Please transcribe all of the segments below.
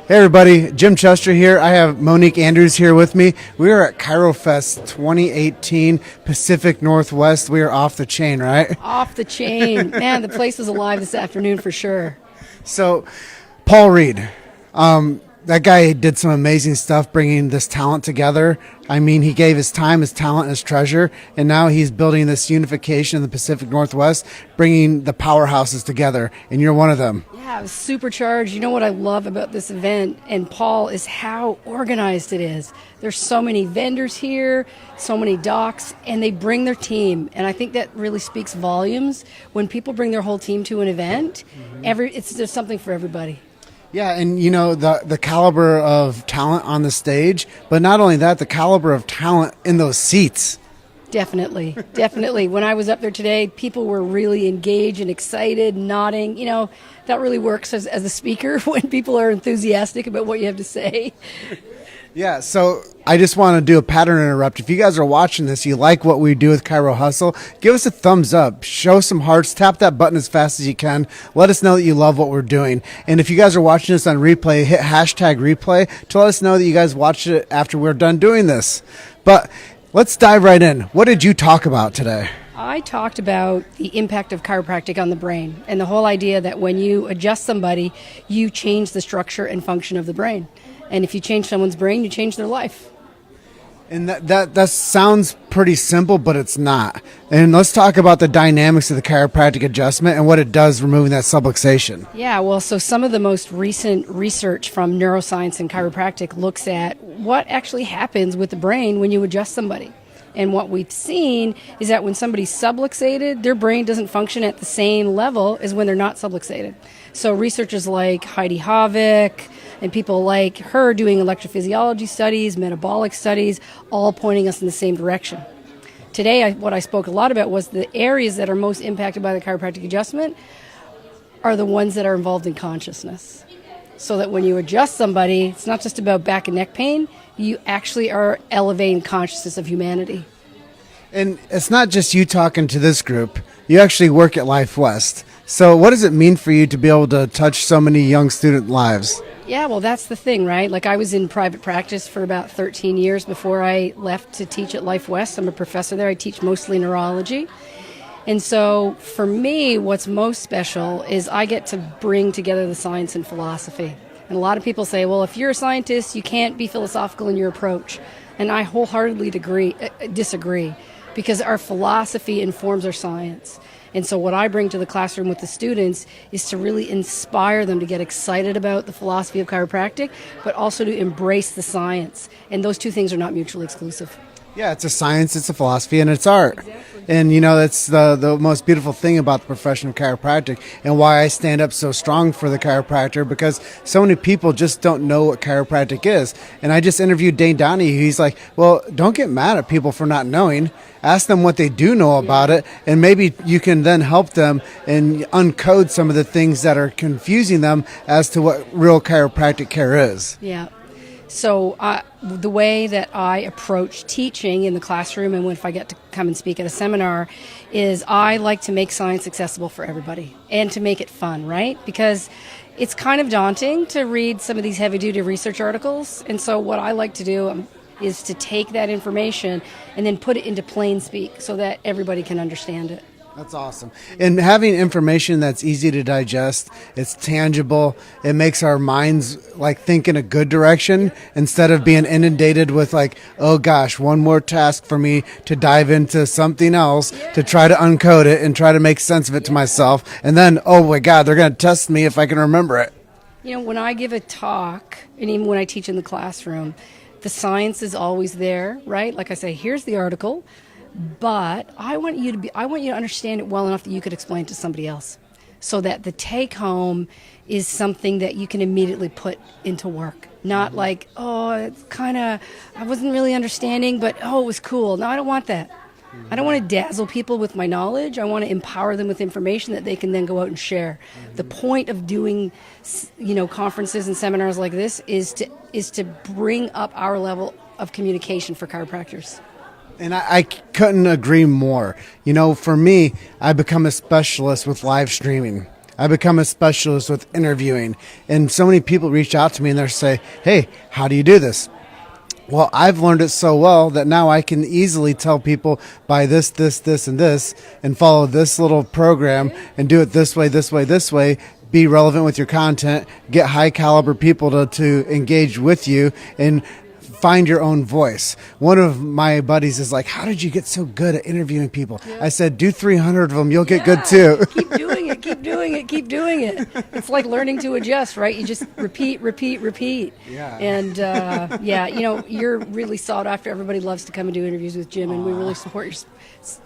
Hey everybody, Jim Chester here. I have Monique Andrews here with me. We are at Chirofest 2018 Pacific Northwest. We are off the chain, right? Off the chain. Man, the place is alive this afternoon for sure. So, Paul Reed, that guy did some amazing stuff bringing this talent together. I mean, he gave his time, his talent, his treasure, and now he's building this unification in the Pacific Northwest, bringing the powerhouses together, and you're one of them. Yeah, it was supercharged. You know what I love about this event, and Paul, is how organized it is. There's so many vendors here, so many docks, and they bring their team. And I think that really speaks volumes. When people bring their whole team to an event, there's something for everybody. Yeah, and you know, the caliber of talent on the stage, but not only that, the caliber of talent in those seats. Definitely, definitely. When I was up there today, people were really engaged and excited, nodding. You know, that really works as a speaker when people are enthusiastic about what you have to say. Yeah, so I just want to do a pattern interrupt. If you guys are watching this, you like what we do with Chiro Hustle, give us a thumbs up, show some hearts, tap that button as fast as you can. Let us know that you love what we're doing. And if you guys are watching this on replay, hit hashtag replay to let us know that you guys watched it after we're done doing this. But let's dive right in. What did you talk about today? I talked about the impact of chiropractic on the brain and the whole idea that when you adjust somebody, you change the structure and function of the brain. And if you change someone's brain, you change their life. And that sounds pretty simple, but it's not. And let's talk about the dynamics of the chiropractic adjustment and what it does removing that subluxation. Yeah, well, so some of the most recent research from neuroscience and chiropractic looks at what actually happens with the brain when you adjust somebody. And what we've seen is that when somebody's subluxated, their brain doesn't function at the same level as when they're not subluxated. So researchers like Heidi Havik and people like her doing electrophysiology studies, metabolic studies, all pointing us in the same direction. Today, what I spoke a lot about was the areas that are most impacted by the chiropractic adjustment are the ones that are involved in consciousness. So that when you adjust somebody, it's not just about back and neck pain, you actually are elevating consciousness of humanity. And it's not just you talking to this group. You actually work at Life West. So what does it mean for you to be able to touch so many young student lives? Yeah, well, that's the thing, right? Like, I was in private practice for about 13 years before I left to teach at Life West. I'm a professor there. I teach mostly neurology. And so for me, what's most special is I get to bring together the science and philosophy. And a lot of people say, well, if you're a scientist, you can't be philosophical in your approach. And I wholeheartedly disagree, because our philosophy informs our science. And so what I bring to the classroom with the students is to really inspire them to get excited about the philosophy of chiropractic, but also to embrace the science. And those two things are not mutually exclusive. Yeah, it's a science, it's a philosophy, and it's art. Exactly. And, you know, that's the most beautiful thing about the profession of chiropractic and why I stand up so strong for the chiropractor, because so many people just don't know what chiropractic is. And I just interviewed Dane Donahue. He's like, well, don't get mad at people for not knowing. Ask them what they do know about it, and maybe you can then help them and uncode some of the things that are confusing them as to what real chiropractic care is. Yeah. So the way that I approach teaching in the classroom, and if I get to come and speak at a seminar, is I like to make science accessible for everybody and to make it fun, right? Because it's kind of daunting to read some of these heavy-duty research articles. And so what I like to do is to take that information and then put it into plain speak so that everybody can understand it. That's awesome. And having information that's easy to digest, it's tangible, it makes our minds like think in a good direction instead of being inundated with like, oh gosh, one more task for me to dive into something else to try to uncode it and try to make sense of it to myself. And then, oh my God, they're going to test me if I can remember it. You know, when I give a talk, and even when I teach in the classroom, the science is always there, right? Like I say, here's the article. But I want you to understand it well enough that you could explain it to somebody else, so that the take home is something that you can immediately put into work. Not like, oh, it's kind of, I wasn't really understanding, but oh, it was cool. No, I don't want that. I don't want to dazzle people with my knowledge. I want to empower them with information that they can then go out and share. The point of doing, conferences and seminars like this is to bring up our level of communication for chiropractors. And I couldn't agree more. You know, for me, I become a specialist with live streaming. I become a specialist with interviewing. And so many people reach out to me and they say, hey, how do you do this? Well, I've learned it so well that now I can easily tell people buy this, this, this, and this, and follow this little program and do it this way, this way, this way. Be relevant with your content, get high caliber people to engage with you, and find your own voice. One of my buddies is like, how did you get so good at interviewing people? Yeah. I said, do 300 of them. You'll get good too. Keep doing it. Keep doing it. Keep doing it. It's like learning to adjust, right? You just repeat. Yeah. And you're really sought after. Everybody loves to come and do interviews with Jim, and we really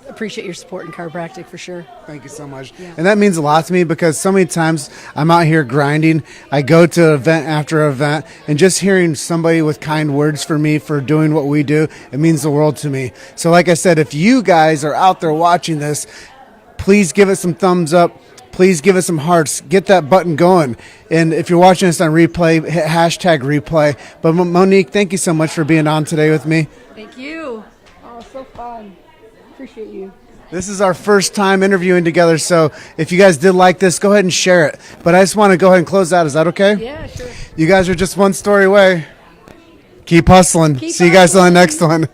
appreciate your support in chiropractic for sure. Thank you so much. Yeah. And that means a lot to me because so many times I'm out here grinding. I go to event after event, and just hearing somebody with kind words for me for doing what we do, it means the world to me. So like I said, if you guys are out there watching this, please give it some thumbs up. Please give us some hearts. Get that button going. And if you're watching this on replay, hit hashtag replay. But Monique, thank you so much for being on today with me. Thank you. Oh, so fun. Appreciate you. This is our first time interviewing together, so if you guys did like this, go ahead and share it. But I just want to go ahead and close out. Is that okay? Yeah, sure. You guys are just one story away. Keep hustling. See you guys on the next one.